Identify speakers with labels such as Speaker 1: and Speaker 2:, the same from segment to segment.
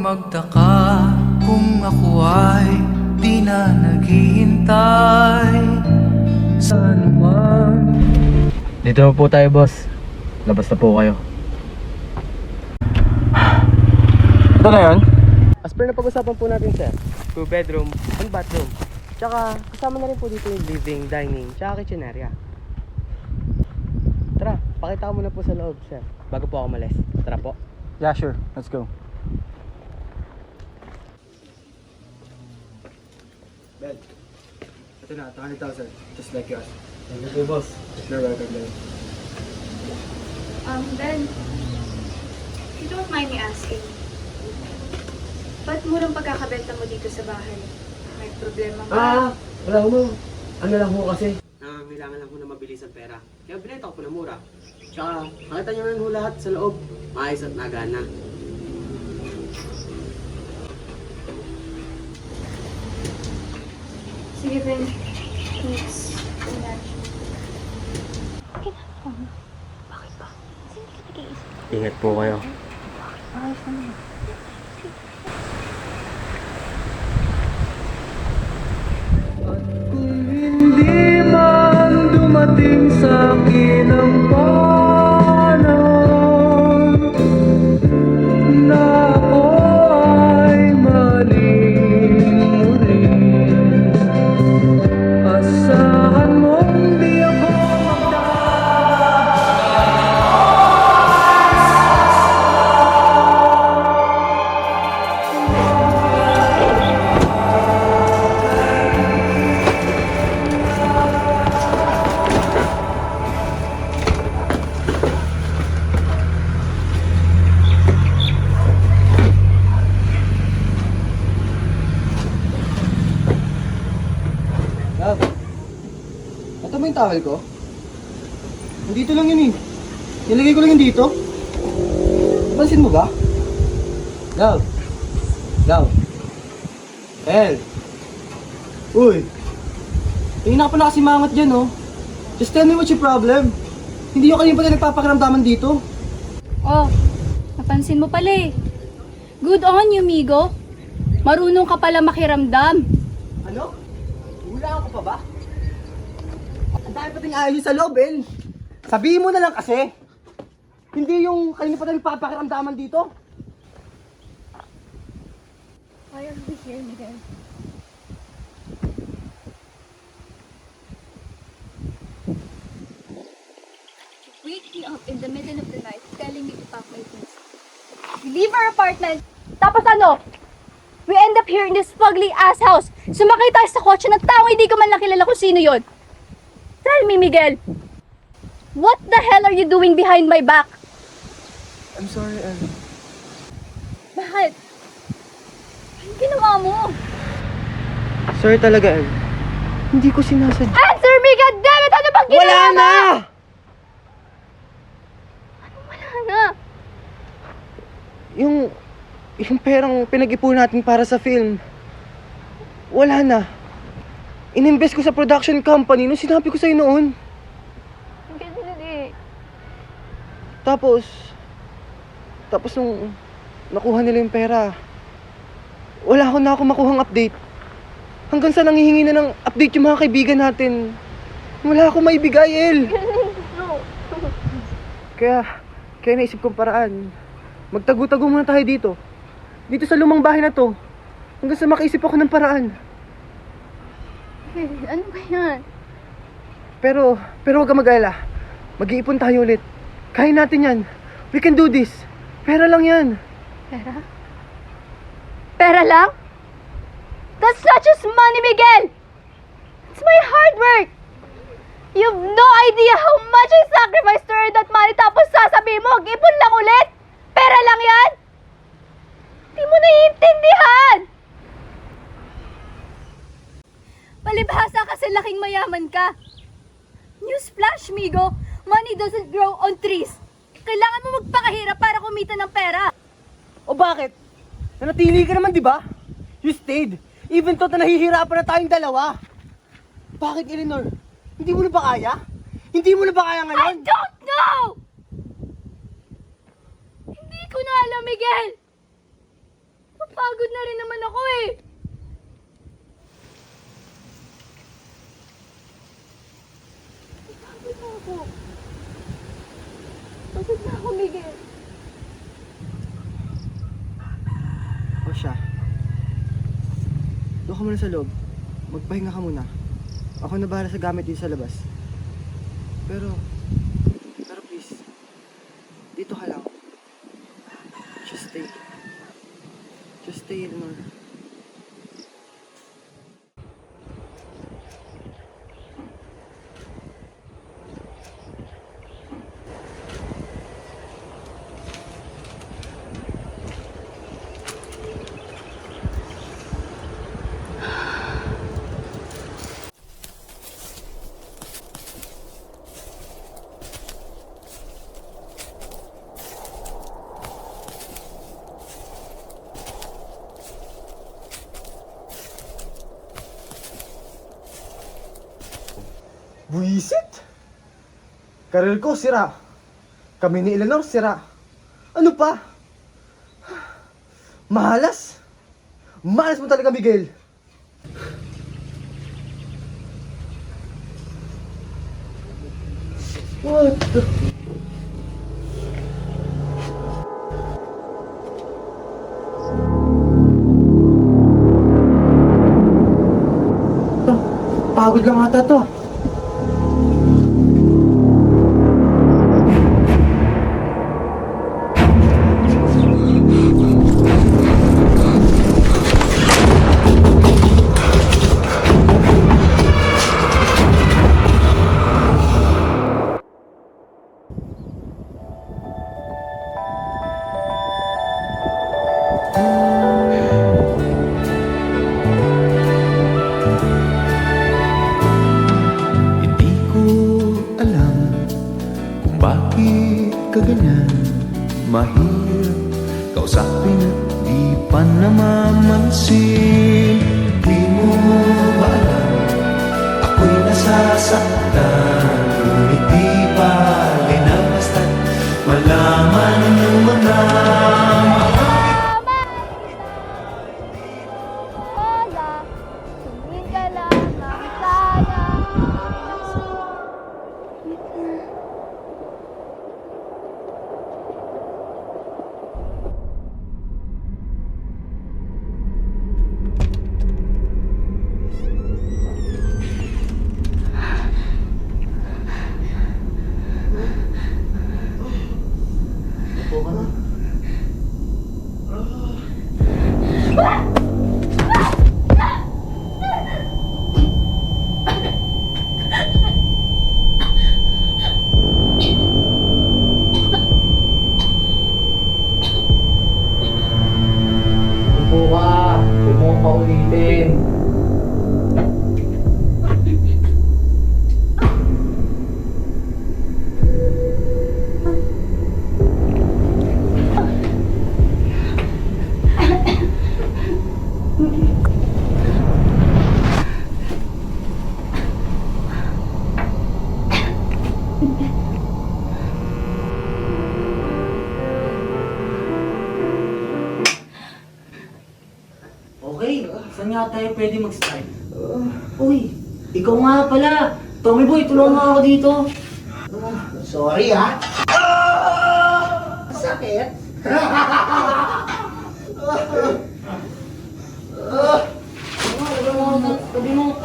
Speaker 1: magtaka kung ako ay di na naghihintay sa anuman.
Speaker 2: Dito na po tayo, boss. Labas na po kayo. Ito na yun?
Speaker 3: As per na pag-usapan po natin, sir, 2 bedroom, 1 bathroom. Tsaka kasama na rin po dito yung living, dining, tsaka kitchen area. Tara, pakita ko muna po sa loob, sir, bago po ako malis. Tara po.
Speaker 2: Yeah, sure. Let's go.
Speaker 3: Ben, ito na, 200,000, just like yours.
Speaker 2: Thank you po, boss.
Speaker 3: You're welcome, Ben.
Speaker 4: Ben, if you don't mind me asking, ba't murang pagkakabenta mo dito sa bahay? May problema ka?
Speaker 3: Wala ko, ma'am. Ano lang po kasi? Kailangan lang po na mabilis ang pera. Kaya binenta ko po na mura. Tsaka, nakita nyo na po lahat sa loob. Maayos at nagana.
Speaker 4: Sige, Ben. Thanks.
Speaker 3: Ingat po kayo.
Speaker 1: Hindi man dumating sa akin ang panahon na ako ay maling muli, asahan mong di ako
Speaker 3: Love, ito ba yung towel ko? Nandito lang yun eh. Nilagay ko lang yun dito. Pansin mo ba? Love. Love. El. Uy. Tingin na pa na kasi mangat dyan oh. Just tell me what's your problem. Hindi yung kanina pala nagpapakiramdaman dito.
Speaker 4: Oh, napansin mo pala eh. Good on you, Migo. Marunong ka pala makiramdam.
Speaker 3: Ano? Wala ako pa ba? Ang dami pa tayong ayos sa loob, El. Sabihin mo na lang kasi. Hindi yung kanina pa tayong papakiramdaman dito.
Speaker 4: Why are we here, Miguel? Wake me up in the middle of the night telling me to pack my things. We leave our apartment. Tapos ano? We end up here in this fugly ass house. Sumakay tayo sa kotse ng tao hindi ko man lang kilala kung sino yon. Tell me, Miguel. What the hell are you doing behind my back?
Speaker 3: I'm sorry, El.
Speaker 4: Bakit? Anong ginawa mo?
Speaker 3: Sorry talaga, El. Hindi ko sinasadya.
Speaker 4: Answer me, goddammit! Ano bang ginawa
Speaker 3: Wala
Speaker 4: mo?
Speaker 3: na!
Speaker 4: Wala na.
Speaker 3: Yung perang pinag-ipunan natin para sa film, wala na. Ininvest ko sa production company nung sinabi ko sa'yo noon.
Speaker 4: Ang ganda eh.
Speaker 3: Tapos nung nakuha nila yung pera, wala ako makuhang update. Hanggang sa nanghihingi na ng update yung mga kaibigan natin, wala akong maibigay, El.
Speaker 4: No.
Speaker 3: Kaya naisip kong paraan. Magtago-tago muna tayo dito. Dito sa lumang bahay na to. Hanggang sa makaisip ako ng paraan.
Speaker 4: Ano ba yan?
Speaker 3: Pero huwag ka mag-alala. Mag-iipon tayo ulit. Kaya natin yan. We can do this. Pera lang yan.
Speaker 4: Pera? Pera lang? That's not just money, Miguel! It's my hard work! You've no idea how much I sacrificed to earn that money tapos sasabihin mo, ipon lang ulit? Pera lang yan? Di mo naiintindihan! Palibhasa kasi laking mayaman ka. Newsflash, Migo, money doesn't grow on trees. Kailangan mo magpakahirap para kumita ng pera.
Speaker 3: O bakit? Nanatili ka naman, di ba? You stayed. Even though na nahihirapan na tayong dalawa. Bakit, Eleanor? Hindi mo na ba kaya? Hindi mo na ba kaya
Speaker 4: I
Speaker 3: ngayon?
Speaker 4: don't know! Hindi ko na alam, Miguel. Napapagod na rin naman ako eh. Napapagod na ako. Pagod na ako, Miguel.
Speaker 3: O siya. Doon ka muna sa loob. Magpahinga ka muna. Ako na bahala sa gamit dito sa labas. Pero please, dito ka lang. Just stay. Just stay, Eleanor.
Speaker 5: Buisit! Karir ko, sira. Kami ni Eleanor, sira. Ano pa? Mahalas? Mahalas mo talaga, Miguel. What the... Pagod lang ata to.
Speaker 1: Hindi ko alam kung bakit ka ganyan. Mahirap kausapin at di pa namamansin. Di mo ba alam ako'y nasasaktan? Ngunit di bale na basta't malaman mo na
Speaker 4: Wala, tumingin ka lamang sana. Wait na.
Speaker 2: Upo ka. Huwag mo akong paulitin.
Speaker 6: Okay, saan nga tayo pwede mag-start? Uy, ikaw nga pala. Tommy Boy, tulungan mo ako dito.
Speaker 5: Sorry, ha? Sakit?
Speaker 6: Sabi mo.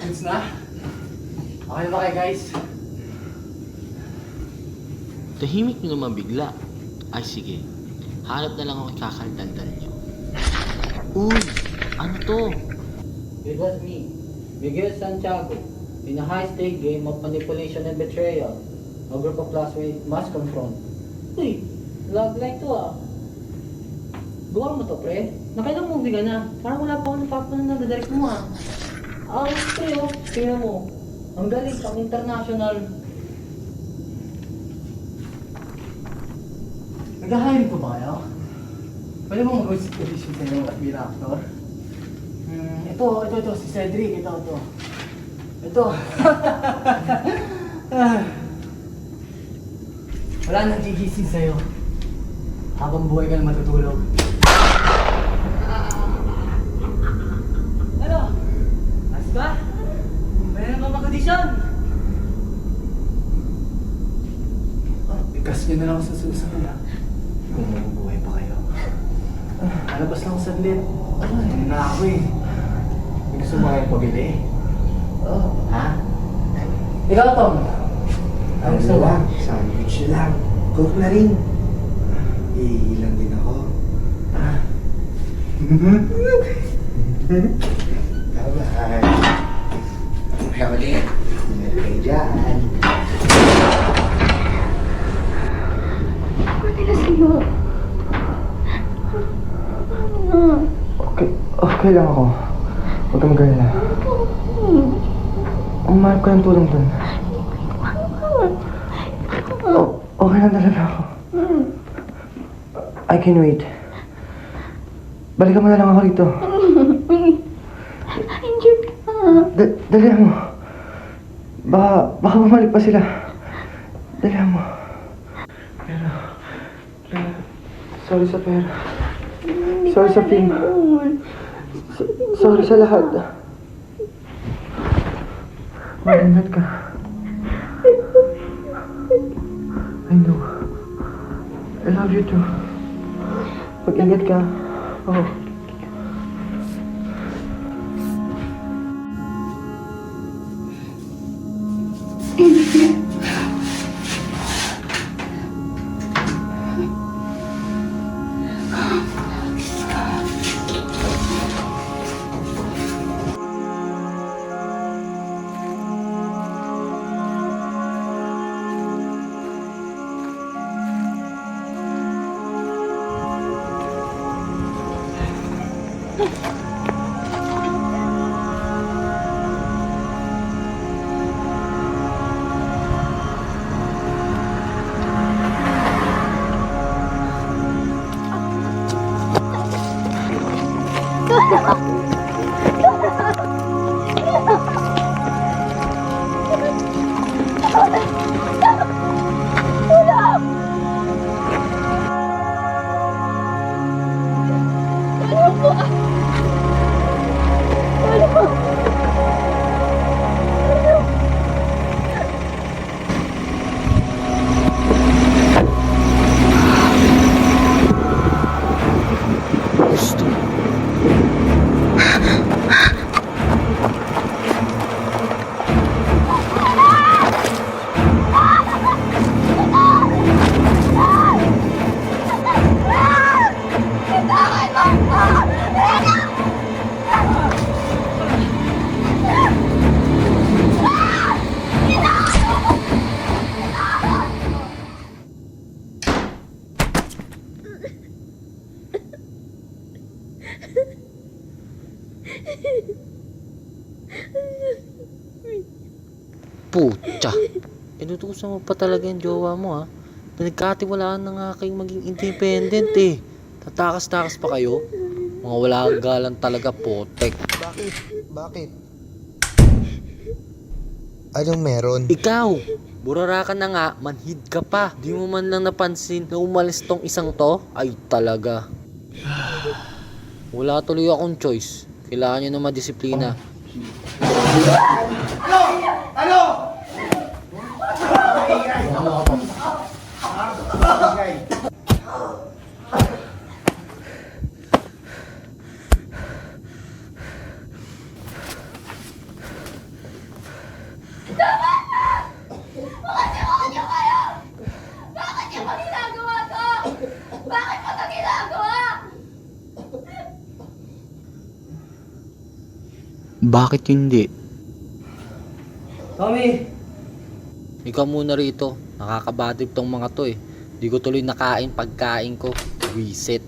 Speaker 2: Goods na? Okay na ba kayo, guys?
Speaker 7: Tahimik nyo naman bigla. Ay sige, hanap na lang ako ikakaldandan nyo. Uy, ano to?
Speaker 6: It was me, Miguel Santiago, in a high-stake game of manipulation and betrayal. A group of classmates must confront. Uy, love line to ah. Gawa mo to, pre? Nakailang movie ka na? Parang wala pa ako napapanood na dadirect mo ah. Pre oh, tingnan mo. Ang galing, pang international.
Speaker 3: Nag-hiring ko ba kayo? Pwede mo mag-voice position sa inyo at bilang actor? Ito, si Cedric, ito. Ito. Wala nang gigising sa'yo. Habang buhay ka na matutulog. Ano? Ayos ba? Meron ka bang kondisyon? Ikas nyo na lang ako sa susunod ha. Kung mabubuhay pa kayo. Alabas lang ako saglit. Ayun na ako eh. May gusto mo kayong pabili? Ha? Ikaw, Tom. Ang gusto mo?
Speaker 5: Sandwich lang. Coke na rin. Iilang din ako. Bye-bye. Kaya ulit. Ingat kayo dyan.
Speaker 4: Pwede na sa'yo.
Speaker 5: Okay lang ako. Huwag kang magalala. Umarap ka ng tulong dun. Okay lang talaga ako. I can wait. Balikan mo na lang ako rito.
Speaker 4: Injured ka.
Speaker 5: Dalihan mo. Baka bumalik pa sila. Dalihan mo. Pero, sorry sa pera. Sorry sa film. Sorry sa lahat. Mag-ingat ka. I know. I love you too. Mag-ingat ka. Oh.
Speaker 7: Putya. Inutusan mo pa talaga yung jowa mo ha. Pinagkatiwalaan na nga kayong maging independent eh. Tatakas-takas pa kayo. Mga wala galang talaga, potek.
Speaker 5: Bakit? Anong meron?
Speaker 7: Ikaw, burara ka na nga, manhid ka pa. Di mo man lang napansin na umalis tong isang to? Ay talaga. Wala tuloy akong choice. Kailangan nyo na madisiplina. Bakit hindi?
Speaker 3: Tommy!
Speaker 7: Ikaw muna rito. Nakakabadib tong mga to eh. Di ko tuloy nakain pagkain ko. Reset.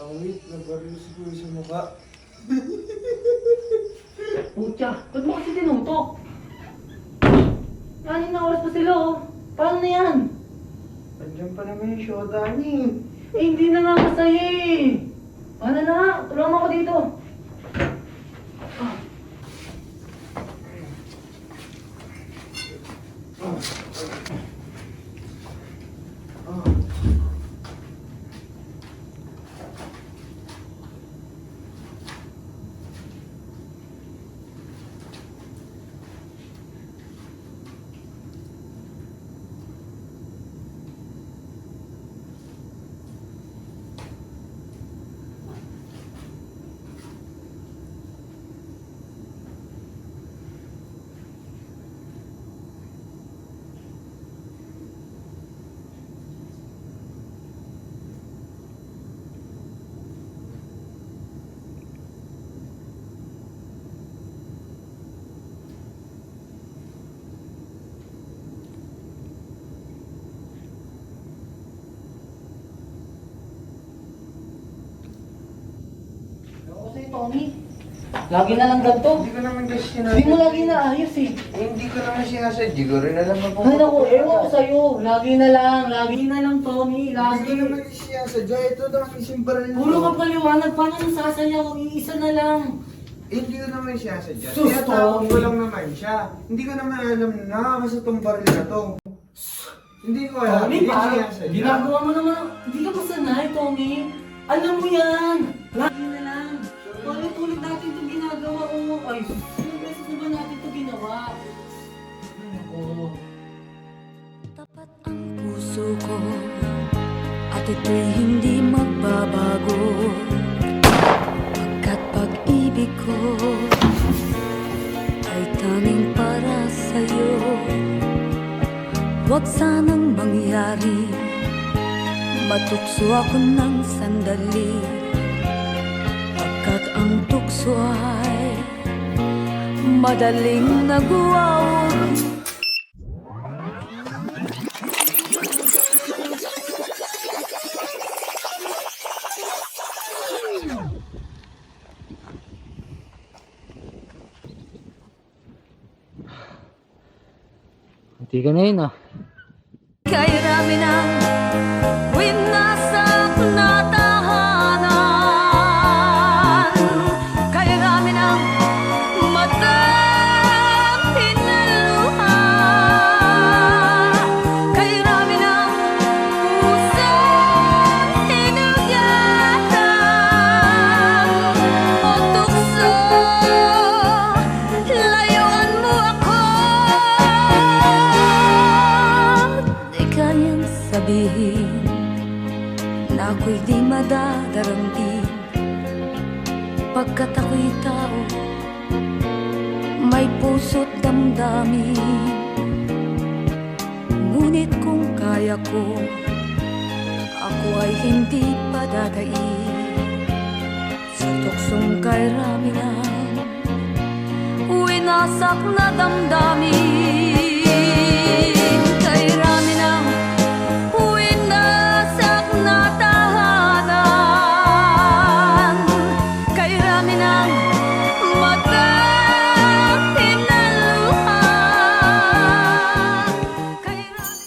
Speaker 5: Pangit, nabaril siguro sa mukha.
Speaker 6: Putya, ba't mo kasi tinutok? Kanin na oras pa sila oh. Paano na yan?
Speaker 5: Andiyan pa naman yung syota niya.
Speaker 6: Eh, hindi na nga masaya eh. Paano na? Tulungan mo ako dito. Ako sa'yo, Tommy. Lagi na lang ganito.
Speaker 5: Hindi ko naman kasi
Speaker 6: Hindi mo lagi na ayos eh.
Speaker 5: Hindi ko naman sinasadya. Ko rin alam ako.
Speaker 6: Ay naku, ewan ko sa'yo. Lagi na lang, Tommy.
Speaker 5: Hindi
Speaker 6: Lagi.
Speaker 5: ko naman sinasadya. Ito daw isang baril.
Speaker 6: Puro ka paliwanag. Paano nang sasayaw? Iisa na lang.
Speaker 5: Hindi ko naman sinasadya.
Speaker 6: Sus,
Speaker 5: Tinatawag ko
Speaker 6: Tommy.
Speaker 5: lang naman siya. Hindi ko naman alam na kasi itong baril na to. Hindi ko alam.
Speaker 6: Tommy,
Speaker 5: Hindi ko
Speaker 6: parang
Speaker 5: sinasadya.
Speaker 6: ginagawa mo naman. Hindi ka ba sanay, Tommy? Alam mo yan. Lagi na lang. Ulit-ulit natin ito ginagawa. Oh. Ay, ilang beses na ba natin ito ginawa? Ay, naku.
Speaker 8: Tapat ang puso ko at ito'y hindi magbabago, pagkat pag-ibig ko ay tanging para sa'yo. Huwag sanang mangyari matukso ako ng sandali, pagkat ang tukso ay madaling nagwawag.
Speaker 7: Hindi ka na yun ah.
Speaker 8: Kay rami ng winasak na tahanan, kay rami ng matang pinaluha, kay rami ng pusong hinugatan. O tukso, layuan mo ako. Di kayang sabihin na ako'y di madadarangin, pagkat ako'y tao, may puso't damdamin. Ngunit kung kaya ko, ako ay hindi padadaig sa tuksong kay rami ng winasak na damdamin. Kay rami ng winasak na tahanan, kay rami ng matang pinaluha, kay rami.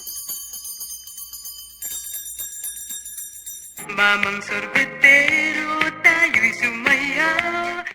Speaker 1: Mamang sorbetero, tayo'y sumaya.